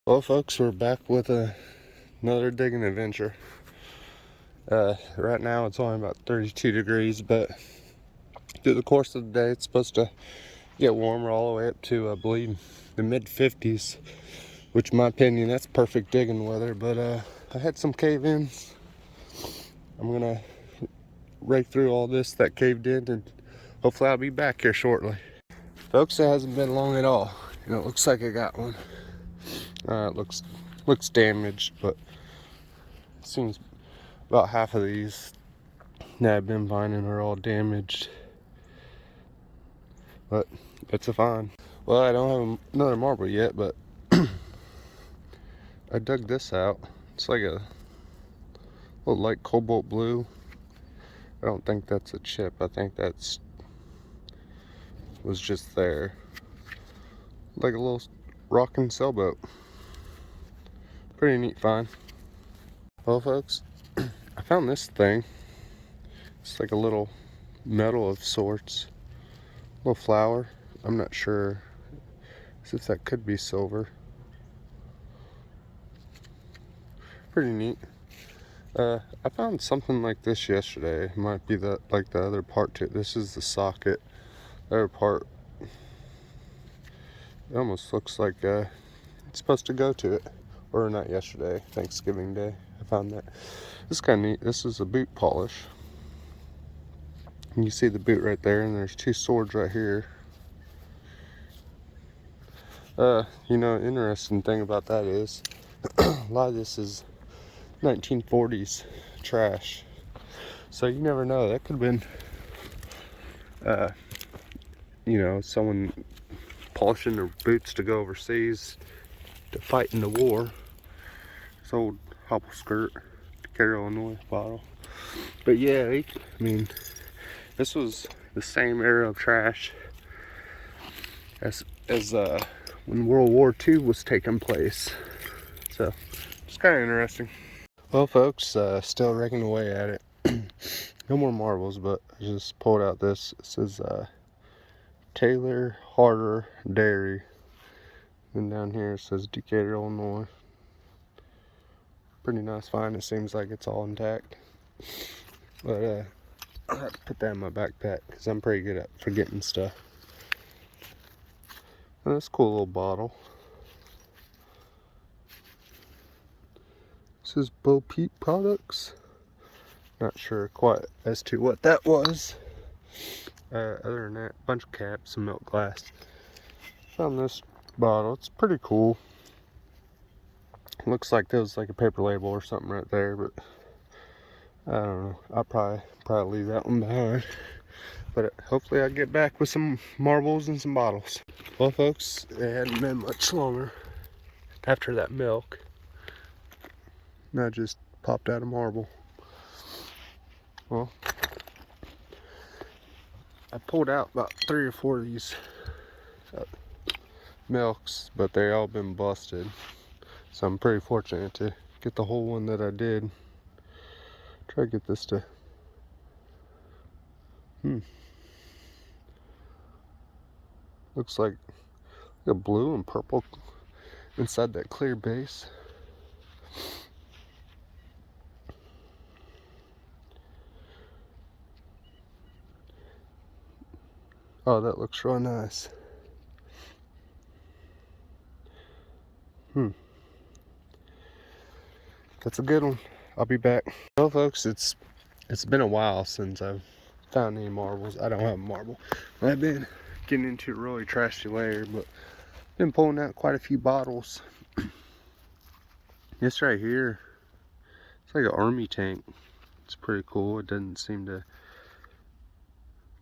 Well, folks, we're back with another digging adventure. Right now it's only about 32 degrees, but through the course of the day it's supposed to get warmer all the way up to, I believe, the mid 50s, which in my opinion, that's perfect digging weather. But I had some cave-ins. I'm gonna rake through all this that caved in, and hopefully I'll be back here shortly. Folks, it hasn't been long at all. It looks like I got one. It looks damaged, but it seems about half of these that I've been finding are all damaged, but it's a find. Well, I don't have another marble yet, but I dug this out. It's like a little light cobalt blue. I don't think that's a chip. I think that's was just there, like a little rocking sailboat. Pretty neat find. Well, folks, I found this thing. It's like a little medal of sorts, little flower. I'm not sure if that could be silver. Pretty neat. I found something like this yesterday. It might be the other part to it. This is the socket. The other part, it almost looks like it's supposed to go to it. Or not yesterday, Thanksgiving Day. I found that. This is kind of neat. This is a boot polish. And you see the boot right there, and there's two swords right here. Interesting thing about that is a lot of this is 1940s trash. So you never know. That could have been, someone polishing their boots to go overseas to fight in the war. This old hobble skirt, Decatur, Illinois bottle. But yeah, this was the same era of trash as when World War II was taking place. So it's kind of interesting. Well, folks, still raking away at it. No more marbles, but I just pulled out this. It says Taylor Harder Dairy. And down here it says Decatur, Illinois. Pretty nice find. It seems like it's all intact. But I'll have to put that in my backpack because I'm pretty good at forgetting stuff. And that's a cool little bottle. This is Bo Peep Products. Not sure quite as to what that was. Other than that, bunch of caps, some milk glass. Found this bottle. It's pretty cool. Looks like there was like a paper label or something right there, but I don't know. I'll probably leave that one behind. But hopefully I'll get back with some marbles and some bottles. Well, folks, it hadn't been much longer after that milk. And I just popped out a marble. Well, I pulled out about 3 or 4 of these milks, but they all been busted. So I'm pretty fortunate to get the whole one that I did. Try to get this to looks like a blue and purple inside that clear base. Oh, that looks real nice. That's a good one. I'll be back. Well, folks, it's been a while since I've found any marbles. I don't have a marble. I've been getting into a really trashy layer, but been pulling out quite a few bottles. This right here, it's like an army tank. It's pretty cool. It doesn't seem to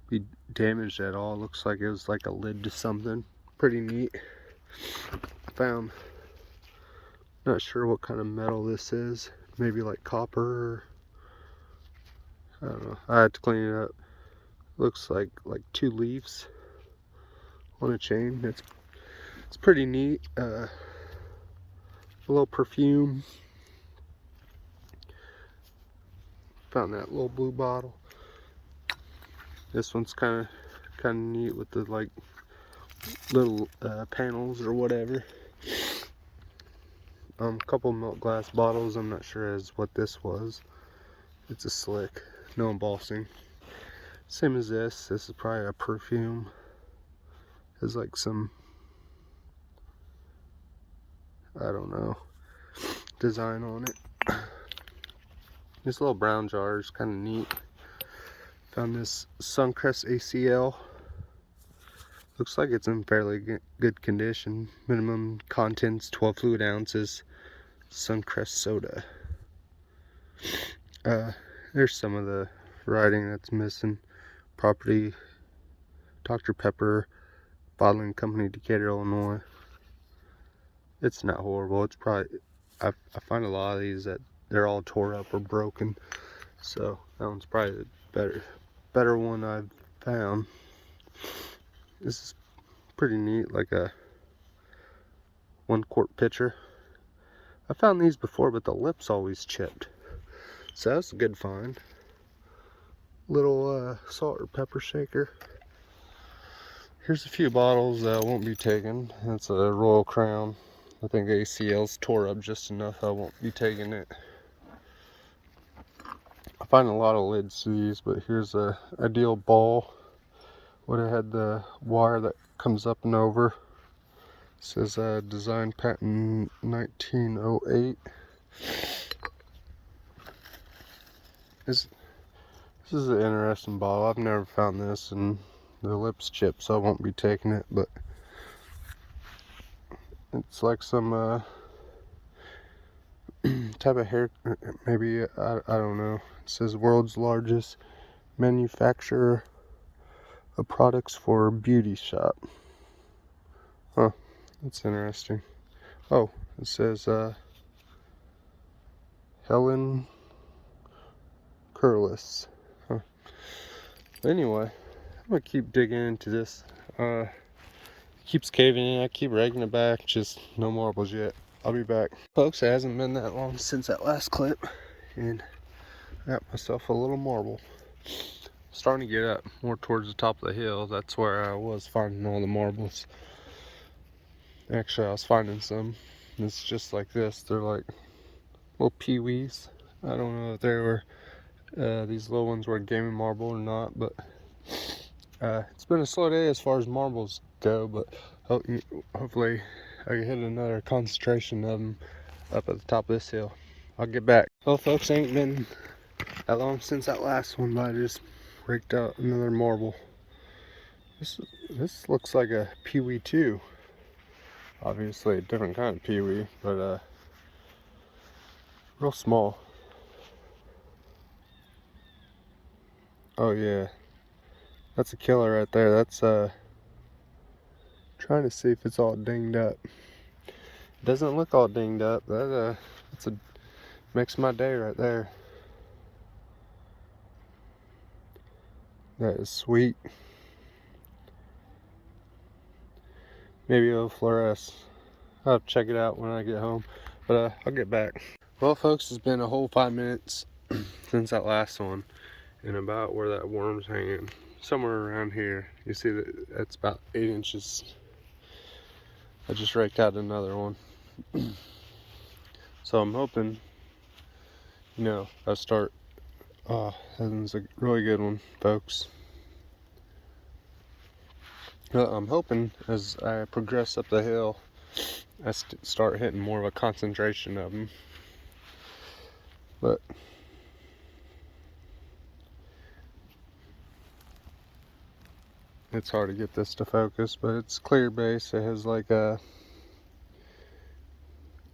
be damaged at all. Looks like it was like a lid to something. Pretty neat. I found, not sure what kind of metal this is. Maybe like copper or, I don't know. I had to clean it up. Looks like 2 leaves on a chain. It's pretty neat. A little perfume. Found that little blue bottle. This one's kind of neat with the like little panels or whatever. Couple milk glass bottles. I'm not sure as what this was. It's a slick, no embossing. Same as this. This is probably a perfume. Has like some, I don't know, design on it. This little brown jar is kind of neat. Found this Suncrest ACL. Looks like it's in fairly good condition. Minimum contents 12 fluid ounces. Suncrest soda. There's some of the writing that's missing. Property, Dr. Pepper, Bottling Company, Decatur, Illinois. It's not horrible. It's probably, I find a lot of these that they're all tore up or broken. So that one's probably the better one I've found. This is pretty neat, like a 1 quart pitcher. I found these before, but the lip's always chipped. So that's a good find. Little salt or pepper shaker. Here's a few bottles that I won't be taking. That's a Royal Crown. I think ACL's tore up just enough I won't be taking it. I find a lot of lids to these, but here's a ideal ball. Would have had the wire that comes up and over. It says design patent 1908. This is an interesting bottle. I've never found this, and the lip's chipped, so I won't be taking it. But it's like some type of hair, maybe, I don't know. It says world's largest manufacturer of products for beauty shop. Huh, that's interesting. Oh, it says Helen Curlis. Huh. Anyway, I'm gonna keep digging into this. Keeps caving in. I keep raking it back. Just no marbles yet. I'll be back. Folks, it hasn't been that long since that last clip, and I got myself a little marble. Starting to get up more towards the top of the hill. That's where I was finding all the marbles. Actually, I was finding some. It's just like this. They're like little peewees. I don't know if they were these little ones were gaming marble or not, but it's been a slow day as far as marbles go. But hopefully I can hit another concentration of them up at the top of this hill. I'll get back. Well, folks, ain't been that long since that last one, but I just raked out another marble. This looks like a peewee too. Obviously a different kind of peewee, but real small. Oh yeah, that's a killer right there. That's trying to see if it's all dinged up. It doesn't look all dinged up. That's a makes my day right there. That is sweet. Maybe it'll fluoresce. I'll have to check it out when I get home, but I'll get back. Well, folks, it's been a whole 5 minutes since that last one, and about where that worm's hanging, somewhere around here. You see that that's about 8 inches. I just raked out another one. So I'm hoping, you know, I start. Oh, that one's a really good one, folks. I'm hoping as I progress up the hill, I start hitting more of a concentration of them. But it's hard to get this to focus, but it's clear base. It has like a,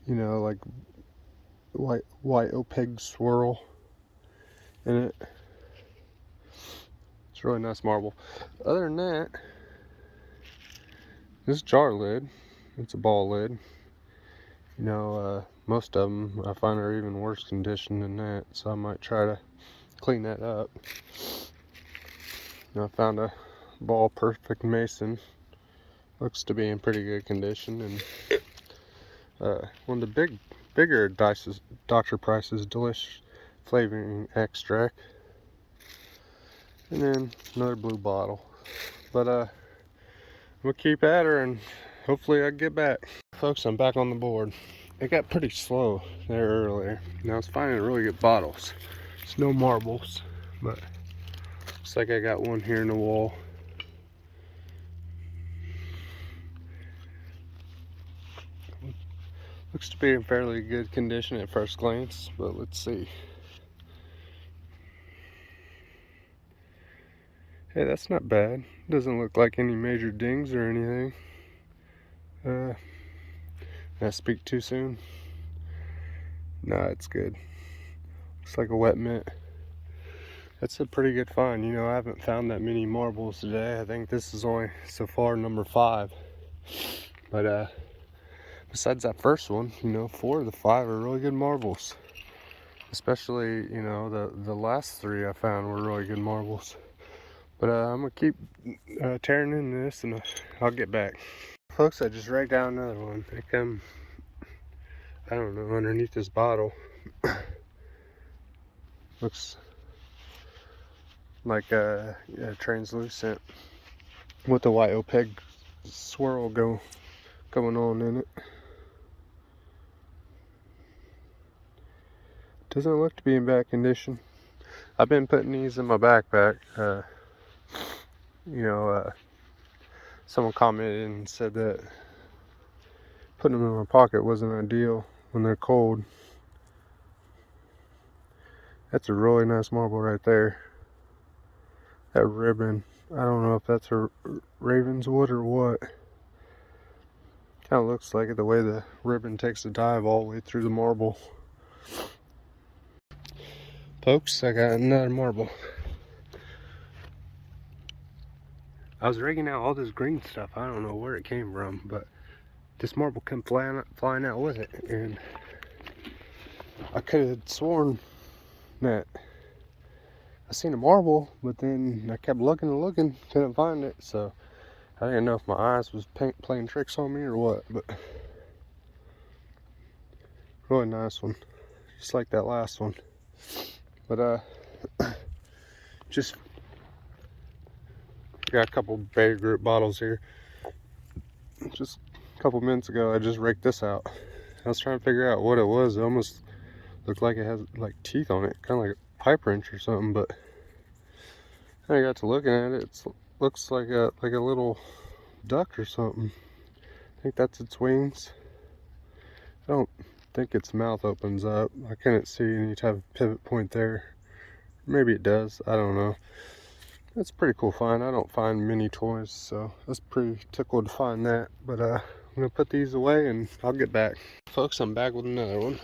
you know, like white opaque swirl in it. It's really nice marble. Other than that, this jar lid, it's a ball lid. You know, most of them I find are even worse condition than that, so I might try to clean that up. I found a ball perfect mason. Looks to be in pretty good condition, and one of the bigger Dr. Price's Delish flavoring extract, and then another blue bottle. But we'll keep at her, and hopefully I can get back. Folks, I'm back on the board. it got pretty slow there earlier. Now I was finding really good bottles. It's no marbles, but looks like I got one here in the wall. Looks to be in fairly good condition at first glance, but let's see. Hey, that's not bad. Doesn't look like any major dings or anything. Did I speak too soon? Nah, it's good. Looks like a wet mint. That's a pretty good find. You know, I haven't found that many marbles today. I think this is only so far number 5. But besides that first one, you know, 4 of the 5 are really good marbles. Especially, you know, the last 3 I found were really good marbles. But I'm gonna keep tearing into this, and I'll get back. Folks, I just raked down another one. They come, I don't know, underneath this bottle. Looks like translucent with the white opaque swirl going on in it. Doesn't look to be in bad condition. I've been putting these in my backpack. You know, someone commented and said that putting them in my pocket wasn't ideal when they're cold. That's a really nice marble right there. That ribbon, I don't know if that's a Ravenswood or what. Kind of looks like it, the way the ribbon takes a dive all the way through the marble. Folks, I got another marble. I was rigging out all this green stuff. I don't know where it came from, but this marble came flying out with it, and I could have sworn that I seen a marble, but then I kept looking and looking, couldn't find it. So I didn't know if my eyes was playing tricks on me or what, but really nice one, just like that last one. But just got a couple Bay Group bottles here. Just a couple minutes ago, I just raked this out. I was trying to figure out what it was. It almost looked like it has like teeth on it, kind of like a pipe wrench or something. But I got to looking at it. It looks like a little duck or something. I think that's its wings. I don't think its mouth opens up. I couldn't see any type of pivot point there. Maybe it does. I don't know. That's a pretty cool find. I don't find many toys, so that's pretty tickled to find that. But I'm gonna put these away and I'll get back. Folks, I'm back with another one.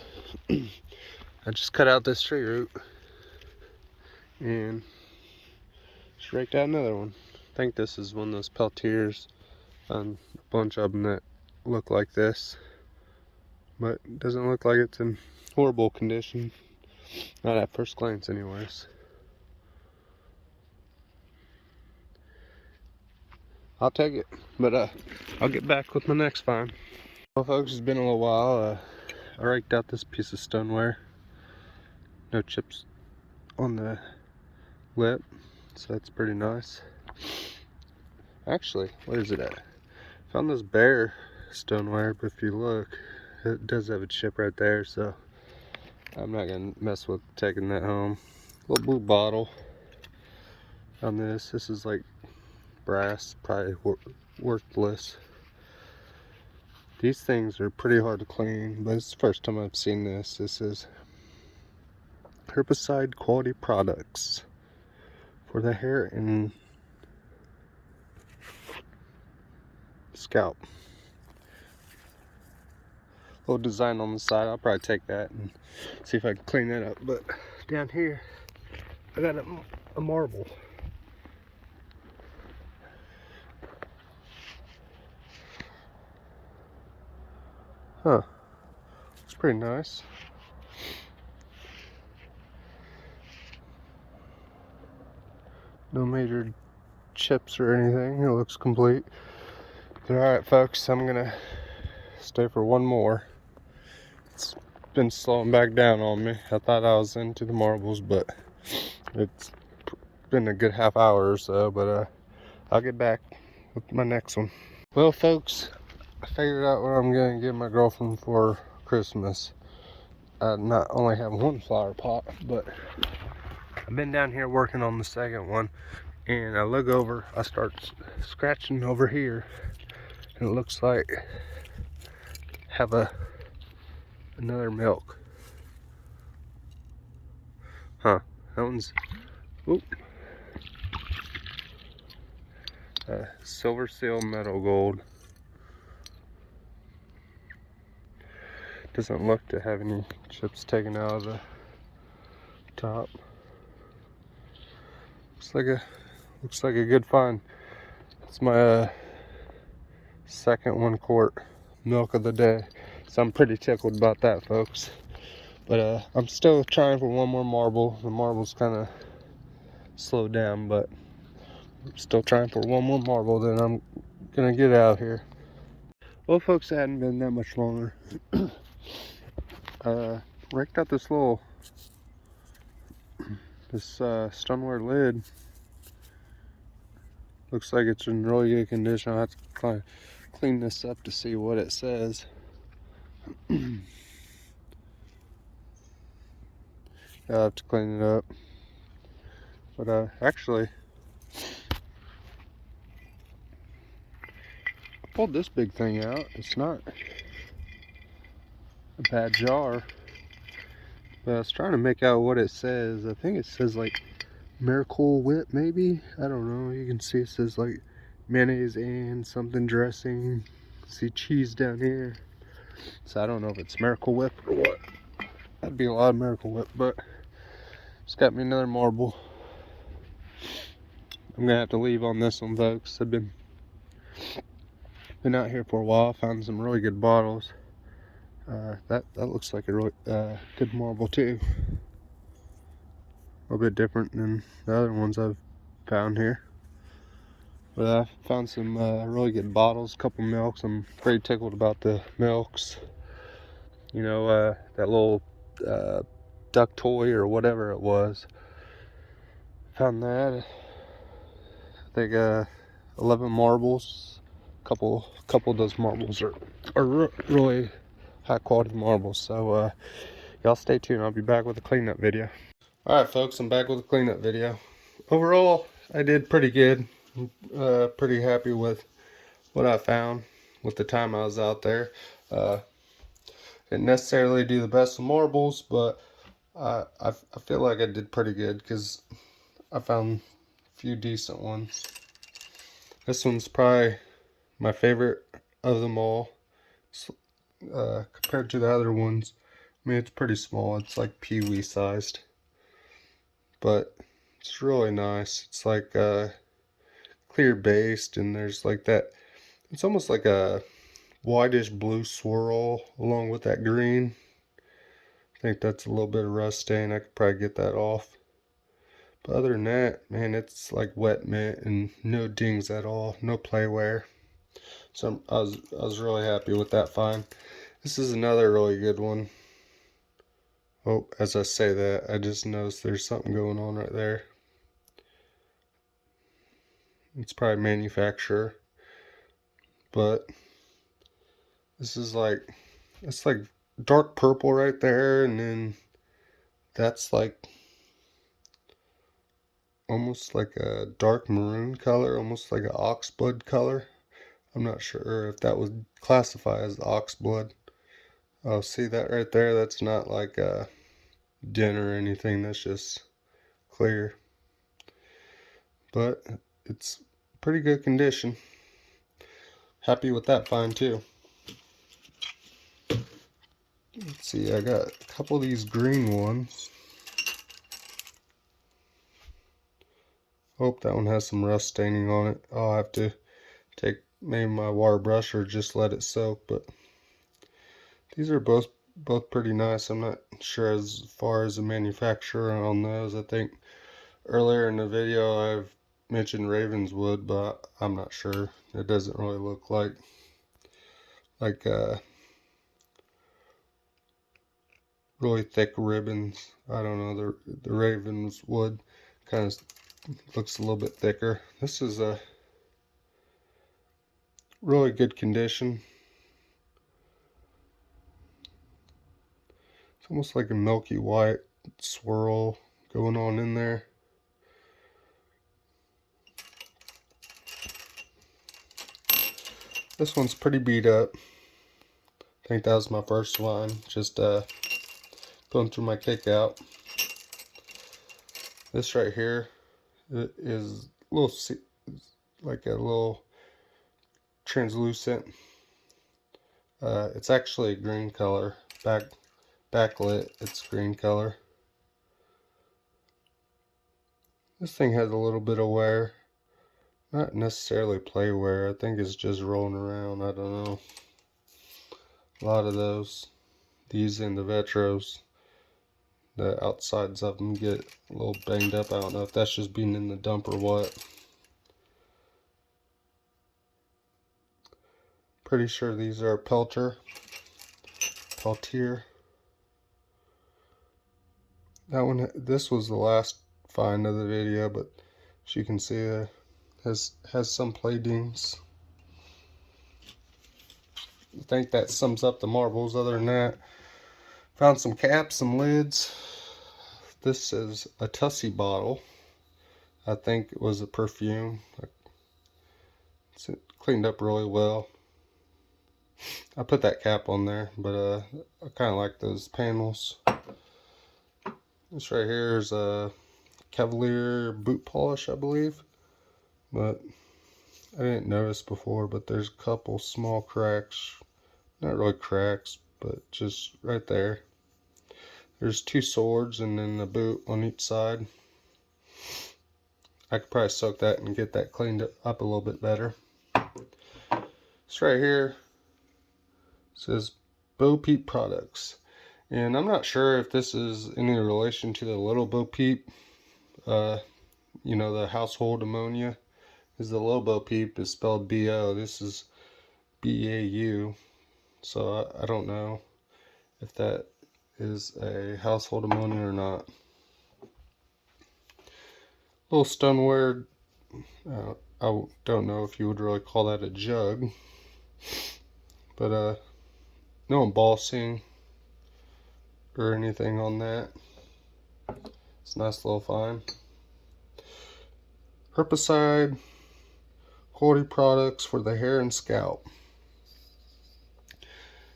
I just cut out this tree root and just raked out another one. I think this is one of those Peltiers. Found a bunch of them that look like this, but it doesn't look like it's in horrible condition. Not at first glance anyways. I'll take it, but I'll get back with my next find. Well folks, it's been a little while. I raked out this piece of stoneware. No chips on the lip, so that's pretty nice. Actually, what is it at? Found this bare stoneware, but if you look, it does have a chip right there, so I'm not gonna mess with taking that home. Little blue bottle. Found this. This is like brass, probably worthless. These things are pretty hard to clean, but it's the first time I've seen this. This is herbicide quality products for the hair and scalp. Little design on the side. I'll probably take that and see if I can clean that up. But down here, I got a marble. Huh. It's pretty nice. No major chips or anything. It looks complete. But alright folks, I'm gonna stay for one more. It's been slowing back down on me. I thought I was into the marbles, but it's been a good half hour or so. But I'll get back with my next one. Well folks, I figured out what I'm gonna give my girlfriend for Christmas, I not only have one flower pot, but I've been down here working on the second one, and I look over, I start scratching over here, and it looks like have another milk. Huh, that one's, oop. Silver seal metal gold. Doesn't look to have any chips taken out of the top. Looks like a good find. It's my second 1 quart milk of the day, so I'm pretty tickled about that, folks. But I'm still trying for one more marble. The marble's kind of slowed down, but I'm still trying for one more marble, then I'm gonna get out here. Well, folks, it hadn't been that much longer. Raked out this stoneware lid. Looks like it's in really good condition. I'll have to clean this up to see what it says. I'll have to clean it up. But actually, I pulled this big thing out. It's not a bad jar. But I was trying to make out what it says. I think it says like Miracle Whip, maybe? I don't know. You can see it says like mayonnaise and something dressing. See cheese down here. So I don't know if it's Miracle Whip or what. That'd be a lot of Miracle Whip, but it's got me another marble. I'm gonna have to leave on this one, folks. I've been out here for a while. Found some really good bottles. That looks like a really good marble too. A little bit different than the other ones I've found here. But I found some really good bottles, a couple milks. I'm pretty tickled about the milks. You know, that little duck toy or whatever it was. Found that. I think 11 marbles. Couple of those marbles are really high quality marbles. So y'all stay tuned. I'll be back with a cleanup video. All right, folks, I'm back with a cleanup video. Overall, I did pretty good. Pretty happy with what I found with the time I was out there. Didn't necessarily do the best with marbles, but I feel like I did pretty good because I found a few decent ones. This one's probably my favorite of them all. Compared to the other ones, I mean, it's pretty small. It's like pee-wee sized, but it's really nice. It's like clear based, and there's like that. It's almost like a whitish blue swirl along with that green. I think that's a little bit of rust stain. I could probably get that off. But other than that, man, it's like wet mint and no dings at all, no play wear. So I was really happy with that find. This is another really good one. Oh, as I say that, I just noticed there's something going on right there. It's probably manufacturer, but this is like, it's like dark purple right there, and then that's like almost like a dark maroon color, almost like an ox blood color. I'm not sure if that would classify as ox blood. Oh, see that right there? That's not like a dent or anything. That's just clear. But it's pretty good condition. Happy with that find too. Let's see, I got a couple of these green ones. Hope that one has some rust staining on it. I'll have to take maybe my water brush or just let it soak, but these are both pretty nice. I'm not sure as far as the manufacturer on those. I think earlier in the video I've mentioned Ravenswood, but I'm not sure. It doesn't really look like really thick ribbons. I don't know, the Ravenswood kind of looks a little bit thicker. This is a really good condition. almost like a milky white swirl going on in there. This one's pretty beat up. I think that was my first one. Just going through my kick out. This right here is a little, like a little translucent. It's actually a green color. Backlit, it's green color. This thing has a little bit of wear. Not necessarily play wear. I think it's just rolling around. I don't know. A lot of those. These and the Vetros. The outsides of them get a little banged up. I don't know if that's just being in the dump or what. Pretty sure these are Peltier. That one, this was the last find of the video, but as you can see, it has some play dings. I think that sums up the marbles. Other than that, found some caps, some lids. This is a Tussie bottle. I think it was a perfume. It's cleaned up really well. I put that cap on there, but I kind of like those panels. This right here is a Cavalier boot polish, I believe, but I didn't notice before, but there's a couple small cracks. Not really cracks, but just right there. There's two swords and then a boot on each side. I could probably soak that and get that cleaned up a little bit better. This right here says Bo Peep Products. And I'm not sure if this is any relation to the little Bo Peep. You know, the household ammonia. Is the low Bo Peep is spelled B-O. This is B-A-U. So I don't know if that is a household ammonia or not. Little Stoneware. I don't know if you would really call that a jug. But no embossing or anything on that. It's a nice little find. Herbicide quality products for the hair and scalp.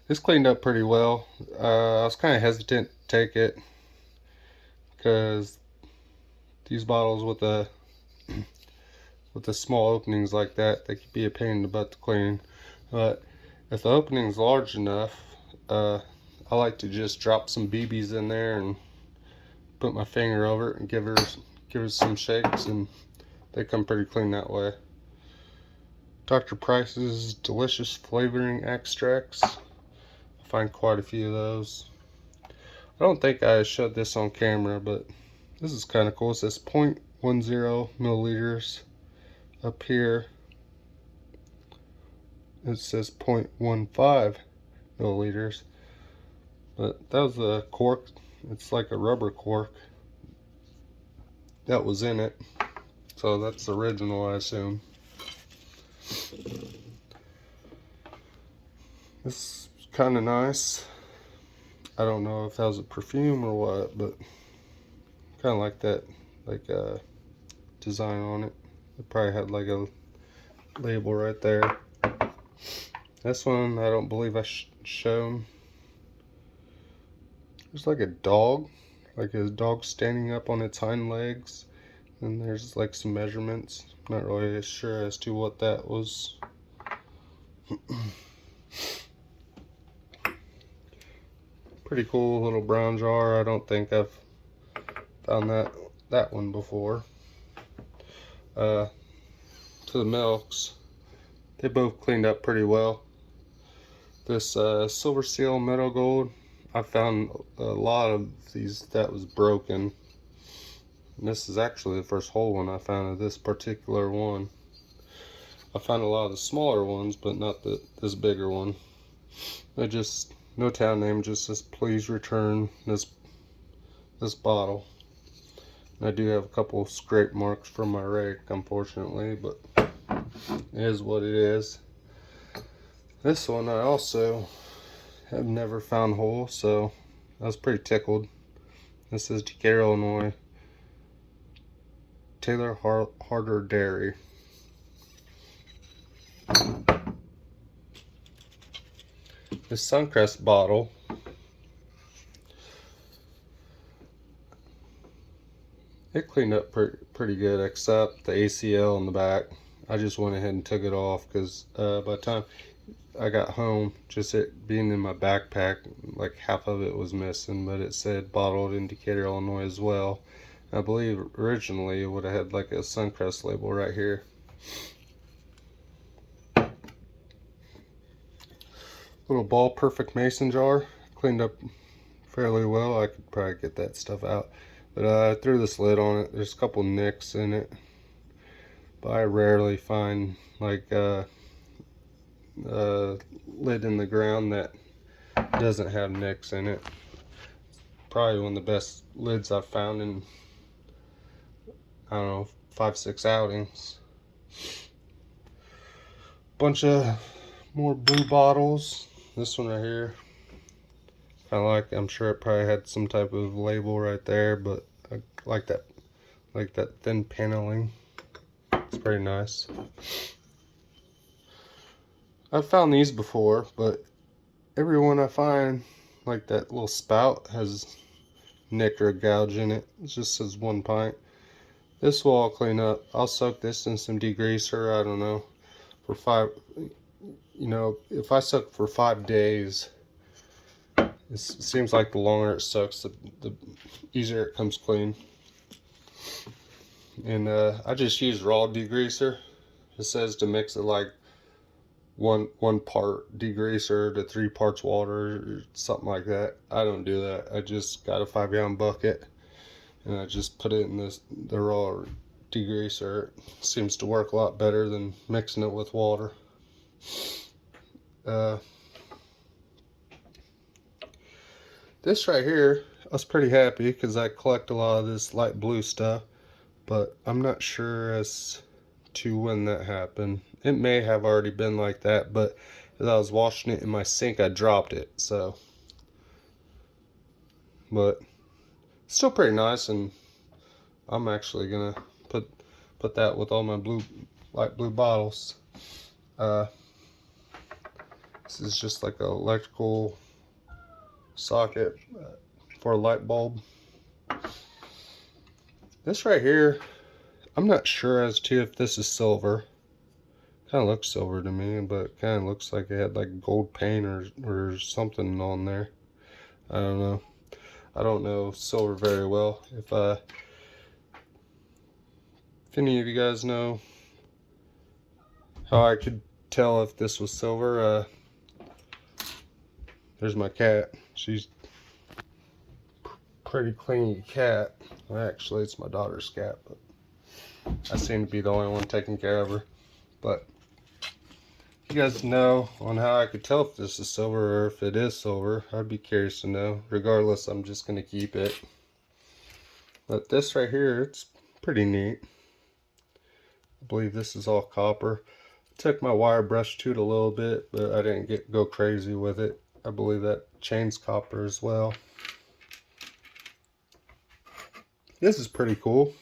This cleaned up pretty well. I was kind of hesitant to take it because these bottles with the small openings like that, they could be a pain in the butt to clean. But if the opening's large enough, I like to just drop some BBs in there and put my finger over it and give her some shakes, and they come pretty clean that way. Dr. Price's delicious flavoring extracts. I find quite a few of those. I don't think I showed this on camera, but this is kind of cool. It says 0.10 milliliters. Up here it says 0.15 milliliters. But that was a cork. It's like a rubber cork that was in it. So that's the original, I assume. This is kind of nice. I don't know if that was a perfume or what, but kind of like that, like a design on it. It probably had like a label right there. This one, I don't believe I shown. There's like a dog standing up on its hind legs, and there's like some measurements. Not really sure as to what that was. Pretty cool little brown jar. I don't think I've found that one before. To the milks, they both cleaned up pretty well. This Silver Seal Meadow Gold, I found a lot of these that was broken. And this is actually the first whole one I found of this particular one. I found a lot of the smaller ones, but not this bigger one. It just, no town name, just says please return this bottle. And I do have a couple of scrape marks from my rake, unfortunately, but it is what it is. This one I also have never found whole, so I was pretty tickled. This is Decatur, Illinois. Taylor Harder Dairy. This Suncrest bottle, it cleaned up pretty good, except the ACL in the back. I just went ahead and took it off because by the time I got home, just it being in my backpack, like half of it was missing, but it said bottled in Decatur, Illinois as well. I believe originally it would have had like a Suncrest label right here. Little ball perfect mason jar, cleaned up fairly well. I could probably get that stuff out, but I threw this lid on it. There's a couple nicks in it, but I rarely find like a lid in the ground that doesn't have nicks in it. Probably one of the best lids I've found in, I don't know, 5-6 outings. Bunch of more blue bottles. This one right here, kind of like, I'm sure it probably had some type of label right there, but I like that thin paneling. It's pretty nice. I've found these before, but every one I find, like that little spout has nick or gouge in it. It just says 1 pint. This will all clean up. I'll soak this in some degreaser, I don't know, for 5, you know, if I soak for 5 days, it seems like the longer it soaks, the easier it comes clean. And I just use raw degreaser. It says to mix it like one part degreaser to 3 parts water or something like that. I don't do that. I just got a 5-gallon bucket and I just put it in the raw degreaser. It seems to work a lot better than mixing it with water. This right here, I was pretty happy because I collect a lot of this light blue stuff, but I'm not sure as to when that happened. It may have already been like that, but as I was washing it in my sink, I dropped it, so. But still pretty nice, and I'm actually gonna put that with all my light blue bottles. This is just like an electrical socket for a light bulb. This right here, I'm not sure as to if this is silver. Kind of looks silver to me, but kind of looks like it had like gold paint or something on there. I don't know. I don't know silver very well. If any of you guys know how I could tell if this was silver, there's my cat. She's pretty clean cat. Well, actually, it's my daughter's cat, but I seem to be the only one taking care of her. But if you guys know on how I could tell if this is silver or if it is silver, I'd be curious to know. Regardless, I'm just going to keep it. But this right here, it's pretty neat. I believe this is all copper. I took my wire brush to it a little bit, but I didn't go crazy with it. I believe that chain's copper as well. This is pretty cool.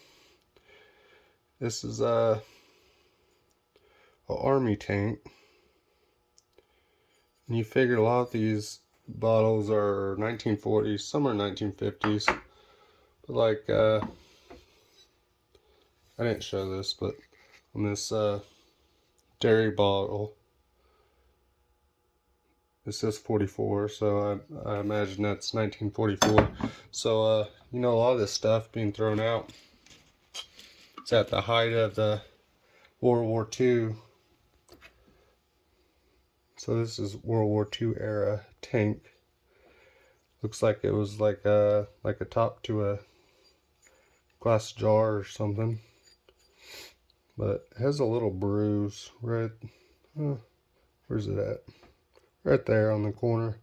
This is a army tank. And you figure a lot of these bottles are 1940s, some are 1950s. But like, I didn't show this, but on this dairy bottle, it says 44, so I imagine that's 1944. So, you know, a lot of this stuff being thrown out, it's at the height of the World War II. So this is World War II era tank. Looks like it was like a top to a glass jar or something. But it has a little bruise right, where's it at? Right there on the corner.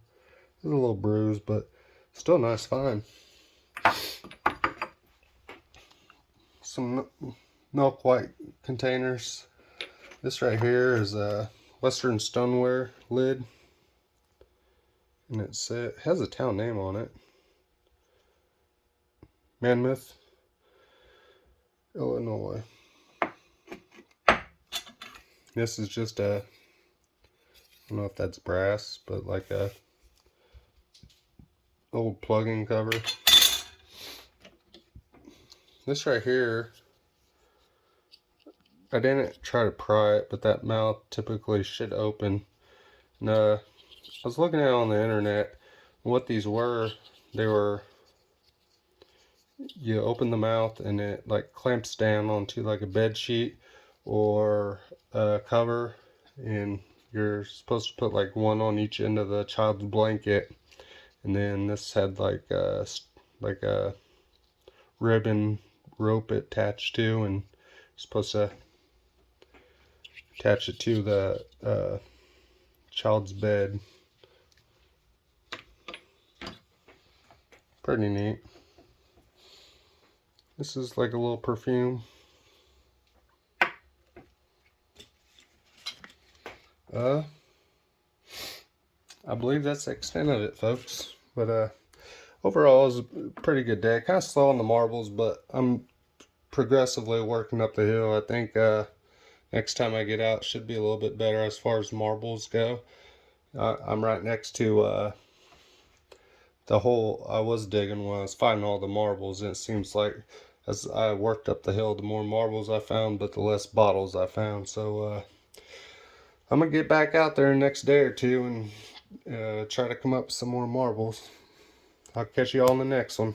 There's a little bruise, but still nice find. Some milk white containers. This right here is a Western Stoneware lid. And it has a town name on it. Monmouth, Illinois. This is just a, I don't know if that's brass, but like a old plug-in cover. This right here, I didn't try to pry it, but that mouth typically should open. And, I was looking at it on the internet. What these were, they were, you open the mouth and it like clamps down onto like a bed sheet or a cover, and you're supposed to put like one on each end of the child's blanket. And then this had like a ribbon rope attached to, and you're supposed to attach it to the child's bed. Pretty neat. This is like a little perfume. I believe that's the extent of it, folks. But overall, it was a pretty good day. Kind of slow on the marbles, but I'm progressively working up the hill. I think next time I get out, it should be a little bit better as far as marbles go. I'm right next to the hole I was digging when I was finding all the marbles, and it seems like as I worked up the hill, the more marbles I found, but the less bottles I found. So I'm gonna get back out there next day or two and try to come up with some more marbles. I'll catch you all in the next one.